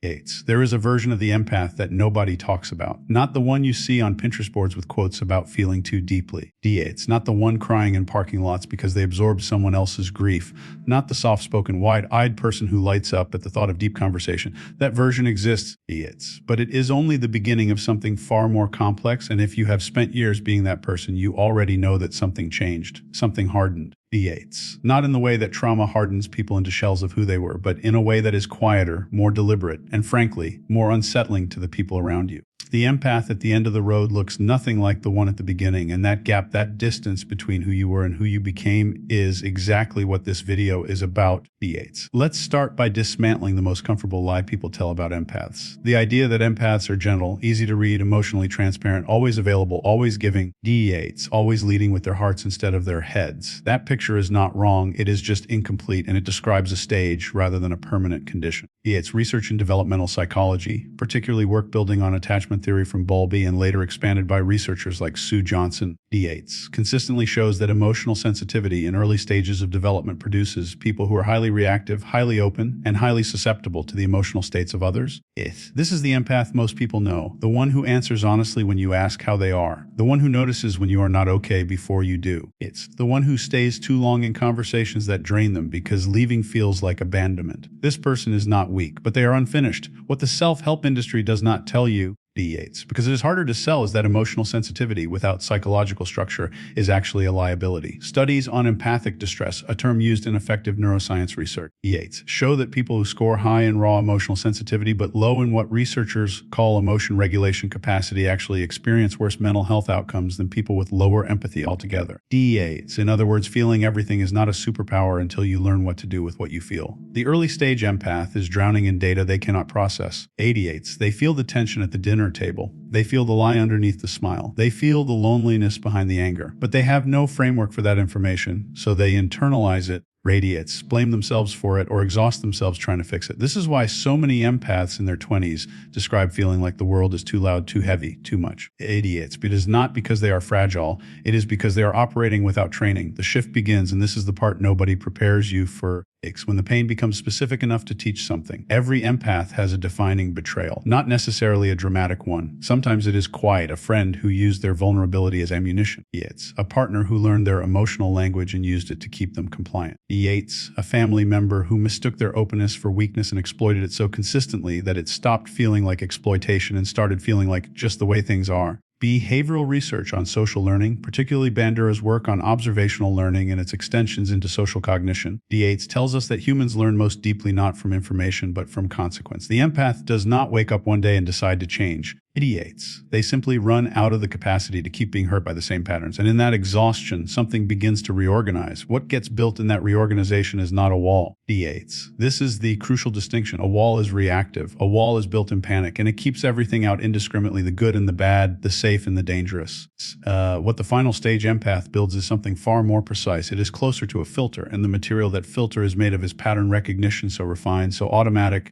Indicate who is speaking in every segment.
Speaker 1: Yates. There is a version of the empath that nobody talks about. Not the one you see on Pinterest boards with quotes about feeling too deeply. Yates. Not the one crying in parking lots because they absorbed someone else's grief. Not the soft-spoken, wide-eyed person who lights up at the thought of deep conversation. That version exists. Yates. But it is only the beginning of something far more complex, and if you have spent years being that person, you already know that something changed. Something hardened. Yates. Not in the way that trauma hardens people into shells of who they were, but in a way that is quieter, more deliberate, and frankly, more unsettling to the people around you. The empath at the end of the road looks nothing like the one at the beginning, and that gap, that distance between who you were and who you became is exactly what this video is about. Yates. Let's start by dismantling the most comfortable lie people tell about empaths. The idea that empaths are gentle, easy to read, emotionally transparent, always available, always giving. Yates. Always leading with their hearts instead of their heads. That picture is not wrong, it is just incomplete, and it describes a stage rather than a permanent condition. Yates. Research in developmental psychology, particularly work building on attachment theory from Bowlby and later expanded by researchers like Sue Johnson. Yates. Consistently shows that emotional sensitivity in early stages of development produces people who are highly reactive, highly open, and highly susceptible to the emotional states of others. This is the empath most people know, the one who answers honestly when you ask how they are, the one who notices when you are not okay before you do. It's the one who stays too long in conversations that drain them because leaving feels like abandonment. This person is not weak, but they are unfinished. What the self-help industry does not tell you, Yates, because it is harder to sell, is that emotional sensitivity without psychological structure is actually a liability. Studies on empathic distress, a term used in effective neuroscience research, Yates, show that people who score high in raw emotional sensitivity but low in what researchers call emotion regulation capacity actually experience worse mental health outcomes than people with lower empathy altogether. Yates, in other words, feeling everything is not a superpower until you learn what to do with what you feel. The early stage empath is drowning in data they cannot process. Yates, they feel the tension at the dinner table. They feel the lie underneath the smile. They feel the loneliness behind the anger. But they have no framework for that information, so they internalize it, radiates, blame themselves for it, or exhaust themselves trying to fix it. This is why so many empaths in their 20s describe feeling like the world is too loud, too heavy, too much. Idiots. It is not because they are fragile. It is because they are operating without training. The shift begins, and this is the part nobody prepares you for. When the pain becomes specific enough to teach something. Every empath has a defining betrayal, not necessarily a dramatic one. Sometimes it is quiet, a friend who used their vulnerability as ammunition. Yates, a partner who learned their emotional language and used it to keep them compliant. Yates, a family member who mistook their openness for weakness and exploited it so consistently that it stopped feeling like exploitation and started feeling like just the way things are. Behavioral research on social learning, particularly Bandura's work on observational learning and its extensions into social cognition, Yates, tells us that humans learn most deeply not from information but from consequence. The empath does not wake up one day and decide to change. Idiots. They simply run out of the capacity to keep being hurt by the same patterns. And in that exhaustion, something begins to reorganize. What gets built in that reorganization is not a wall. Idiots. This is the crucial distinction. A wall is reactive. A wall is built in panic, and it keeps everything out indiscriminately, the good and the bad, the safe and the dangerous. What the final stage empath builds is something far more precise. It is closer to a filter, and the material that filter is made of is pattern recognition, so refined, so automatic,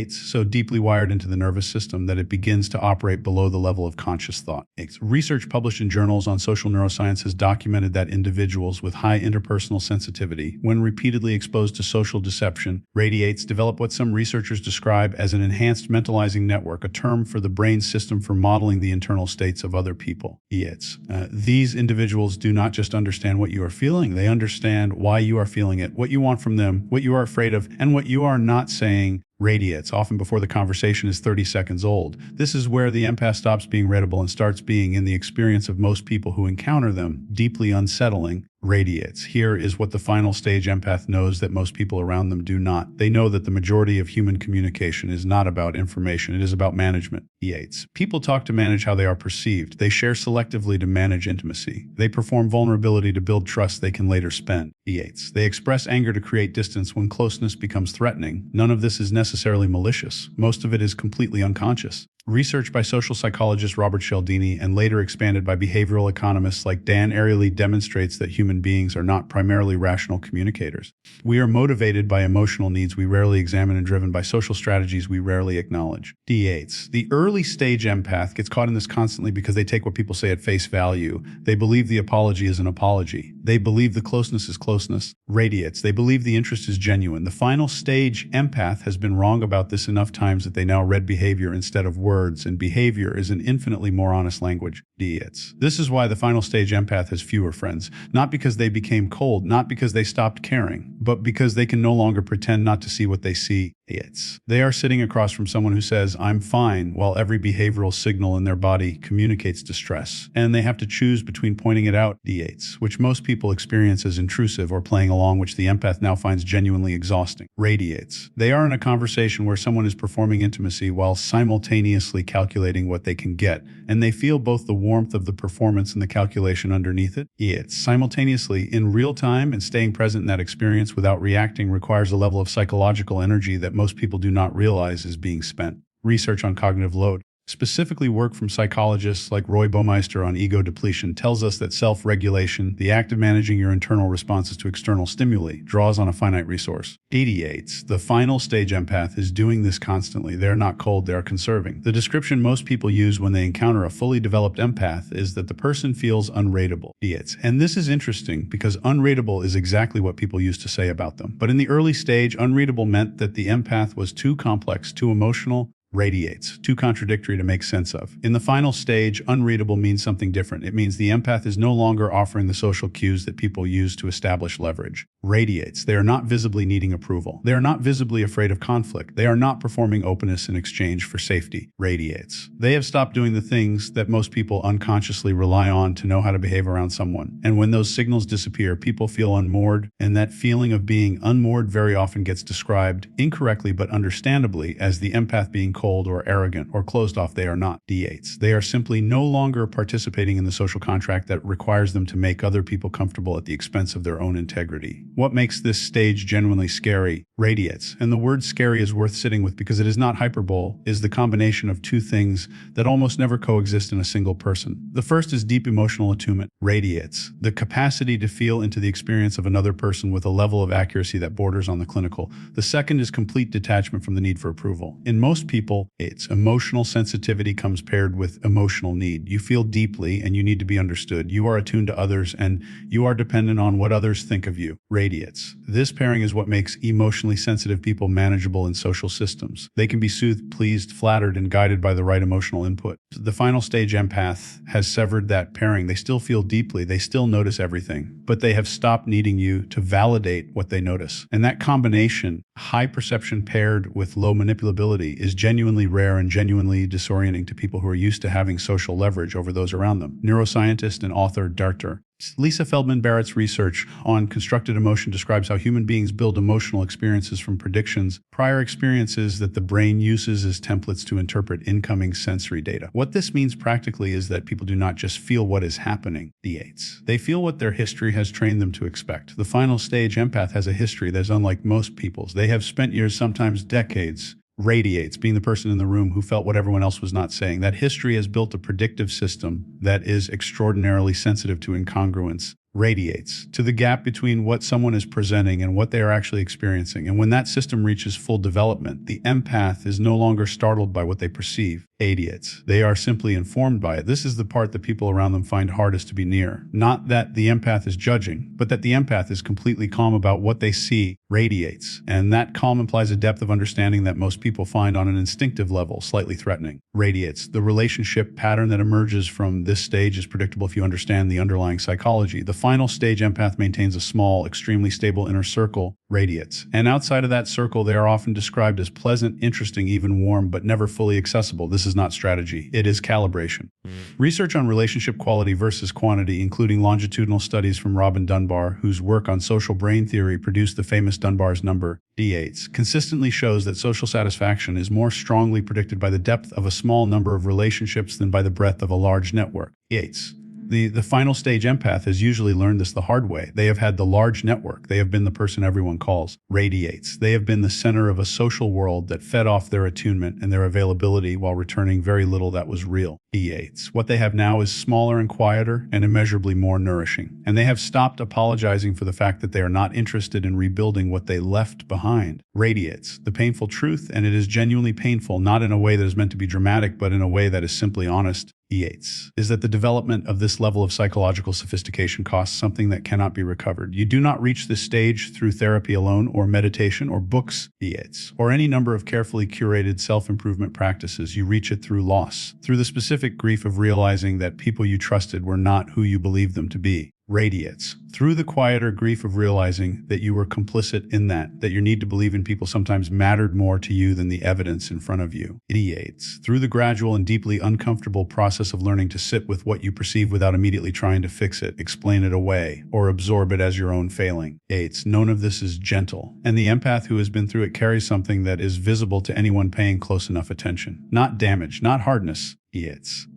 Speaker 1: so deeply wired into the nervous system that it begins to operate below the level of conscious thought. Research published in journals on social neuroscience has documented that individuals with high interpersonal sensitivity, when repeatedly exposed to social deception, develop what some researchers describe as an enhanced mentalizing network, a term for the brain system for modeling the internal states of other people. These individuals do not just understand what you are feeling, they understand why you are feeling it, what you want from them, what you are afraid of, and what you are not saying. Radiates, often before the conversation is 30 seconds old. This is where the empath stops being readable and starts being, in the experience of most people who encounter them, deeply unsettling. Radiates. Here is what the final stage empath knows that most people around them do not. They know that the majority of human communication is not about information, it is about management. Yates. People talk to manage how they are perceived. They share selectively to manage intimacy. They perform vulnerability to build trust they can later spend. Yates. They express anger to create distance when closeness becomes threatening. None of this is necessarily malicious. Most of it is completely unconscious. Research by social psychologist Robert Cialdini and later expanded by behavioral economists like Dan Ariely demonstrates that human beings are not primarily rational communicators. We are motivated by emotional needs we rarely examine and driven by social strategies we rarely acknowledge. Yates. The early stage empath gets caught in this constantly because they take what people say at face value. They believe the apology is an apology. They believe the closeness is closeness. Radiates. They believe the interest is genuine. The final stage empath has been wrong about this enough times that they now read behavior instead of words, and behavior is an infinitely more honest language. Idiots. This is why the final stage empath has fewer friends. Not because they became cold, not because they stopped caring, but because they can no longer pretend not to see what they see. Idiots. They are sitting across from someone who says, "I'm fine," while every behavioral signal in their body communicates distress. And they have to choose between pointing it out, idiots, which most people experience as intrusive, or playing along, which the empath now finds genuinely exhausting. Radiates. They are in a conversation where someone is performing intimacy while simultaneously calculating what they can get, and they feel both the warmth of the performance and the calculation underneath it. Idiots. Simultaneously, in real time, and staying present in that experience without reacting requires a level of psychological energy that most people do not realize is being spent. Research on cognitive load, specifically work from psychologists like Roy Baumeister on ego depletion, tells us that self-regulation, the act of managing your internal responses to external stimuli, draws on a finite resource. Ideates. The final stage empath is doing this constantly. They're not cold, they're conserving. The description most people use when they encounter a fully developed empath is that the person feels unrateable. Idiots. And this is interesting because unrateable is exactly what people used to say about them. But in the early stage, unreadable meant that the empath was too complex, too emotional, radiates, too contradictory to make sense of. In the final stage, unreadable means something different. It means the empath is no longer offering the social cues that people use to establish leverage. Radiates. They are not visibly needing approval. They are not visibly afraid of conflict. They are not performing openness in exchange for safety. Radiates. They have stopped doing the things that most people unconsciously rely on to know how to behave around someone. And when those signals disappear, people feel unmoored, and that feeling of being unmoored very often gets described, incorrectly but understandably, as the empath being cold or arrogant or closed off. They are not. Idiots. They are simply no longer participating in the social contract that requires them to make other people comfortable at the expense of their own integrity. What makes this stage genuinely scary? Radiates. And the word scary is worth sitting with because it is not hyperbole, is the combination of two things that almost never coexist in a single person. The first is deep emotional attunement. Radiates. The capacity to feel into the experience of another person with a level of accuracy that borders on the clinical. The second is complete detachment from the need for approval. In most people, it's emotional sensitivity comes paired with emotional need. You feel deeply and you need to be understood. You are attuned to others and you are dependent on what others think of you. Radiates. This pairing is what makes emotionally sensitive people manageable in social systems. They can be soothed, pleased, flattered, and guided by the right emotional input. The final stage empath has severed that pairing. They still feel deeply, they still notice everything, but they have stopped needing you to validate what they notice. And that combination, high perception paired with low manipulability, is genuinely rare and genuinely disorienting to people who are used to having social leverage over those around them. Neuroscientist and author Darter Lisa Feldman Barrett's research on constructed emotion describes how human beings build emotional experiences from predictions, prior experiences that the brain uses as templates to interpret incoming sensory data. What this means practically is that people do not just feel what is happening, idiots. They feel what their history has trained them to expect. The final stage empath has a history that is unlike most people's. They have spent years, sometimes decades, radiates, being the person in the room who felt what everyone else was not saying. That history has built a predictive system that is extraordinarily sensitive to incongruence. Radiates to the gap between what someone is presenting and what they are actually experiencing. And when that system reaches full development, the empath is no longer startled by what they perceive. Idiots. They are simply informed by it. This is the part that people around them find hardest to be near. Not that the empath is judging, but that the empath is completely calm about what they see. Radiates. And that calm implies a depth of understanding that most people find on an instinctive level slightly threatening. Radiates. The relationship pattern that emerges from this stage is predictable if you understand the underlying psychology. The final stage empath maintains a small, extremely stable inner circle, radiates. And outside of that circle, they are often described as pleasant, interesting, even warm, but never fully accessible. This is not strategy. It is calibration. Research on relationship quality versus quantity, including longitudinal studies from Robin Dunbar, whose work on social brain theory produced the famous Dunbar's number, D8s, consistently shows that social satisfaction is more strongly predicted by the depth of a small number of relationships than by the breadth of a large network. D8s. The final stage empath has usually learned this the hard way. They have had the large network. They have been the person everyone calls. Radiates. They have been the center of a social world that fed off their attunement and their availability while returning very little that was real. D8s. What they have now is smaller and quieter and immeasurably more nourishing. And they have stopped apologizing for the fact that they are not interested in rebuilding what they left behind. Radiates. The painful truth, and it is genuinely painful, not in a way that is meant to be dramatic, but in a way that is simply honest. E8s, is that the development of this level of psychological sophistication costs something that cannot be recovered. You do not reach this stage through therapy alone or meditation or books, E8s, or any number of carefully curated self-improvement practices. You reach it through loss, through the specific grief of realizing that people you trusted were not who you believed them to be. Radiates through the quieter grief of realizing that you were complicit in that your need to believe in people sometimes mattered more to you than the evidence in front of you. Ideates through the gradual and deeply uncomfortable process of learning to sit with what you perceive without immediately trying to fix it, explain it away, or absorb it as your own failing. Eights, none of this is gentle, and the empath who has been through it carries something that is visible to anyone paying close enough attention. Not damage, not hardness,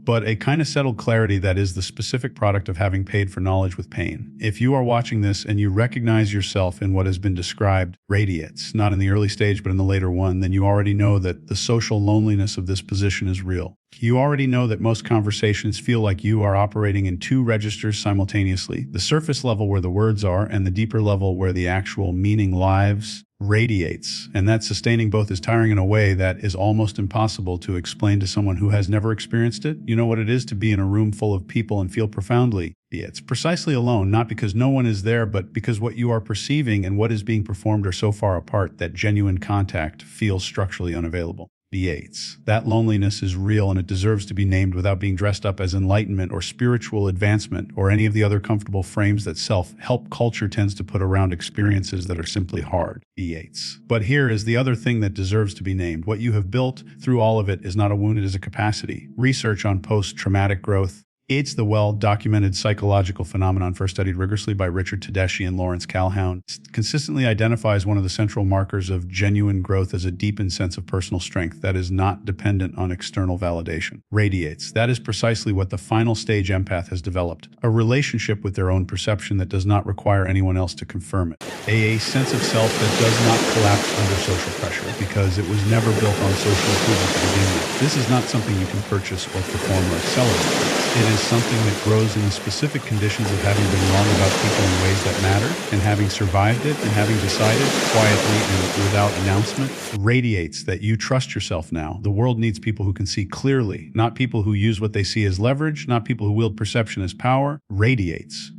Speaker 1: but a kind of settled clarity that is the specific product of having paid for knowledge with pain. If you are watching this and you recognize yourself in what has been described, radiates, not in the early stage but in the later one, then you already know that the social loneliness of this position is real. You already know that most conversations feel like you are operating in two registers simultaneously, the surface level where the words are and the deeper level where the actual meaning lives. Radiates, and that sustaining both is tiring in a way that is almost impossible to explain to someone who has never experienced it. You know what it is to be in a room full of people and feel profoundly. It's precisely alone, not because no one is there, but because what you are perceiving and what is being performed are so far apart that genuine contact feels structurally unavailable. V8s. That loneliness is real and it deserves to be named without being dressed up as enlightenment or spiritual advancement or any of the other comfortable frames that self-help culture tends to put around experiences that are simply hard. V8s. But here is the other thing that deserves to be named. What you have built through all of it is not a wound, it is a capacity. Research on post-traumatic growth. It's the well-documented psychological phenomenon first studied rigorously by Richard Tedeschi and Lawrence Calhoun. It consistently identifies one of the central markers of genuine growth as a deepened sense of personal strength that is not dependent on external validation. Radiates. That is precisely what the final stage empath has developed, a relationship with their own perception that does not require anyone else to confirm it. A sense of self that does not collapse under social pressure because it was never built on social approval to begin with. This is not something you can purchase or perform or accelerate. It is something that grows in the specific conditions of having been wrong about people in ways that matter, and having survived it, and having decided, quietly and without announcement, radiates that you trust yourself now. The world needs people who can see clearly, not people who use what they see as leverage, not people who wield perception as power. Radiates.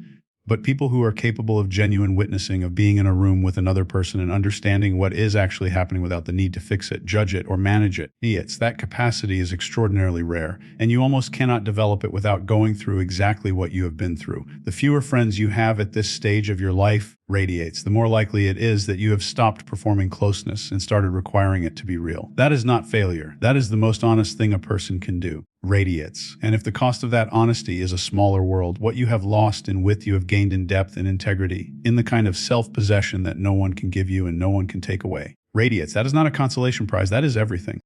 Speaker 1: But people who are capable of genuine witnessing, of being in a room with another person and understanding what is actually happening without the need to fix it, judge it, or manage it. That capacity is extraordinarily rare, and you almost cannot develop it without going through exactly what you have been through. The fewer friends you have at this stage of your life radiates, the more likely it is that you have stopped performing closeness and started requiring it to be real. That is not failure. That is the most honest thing a person can do. Radiates. And if the cost of that honesty is a smaller world, what you have lost in width you have gained in depth and integrity, in the kind of self-possession that no one can give you and no one can take away. Radiates. That is not a consolation prize. That is everything.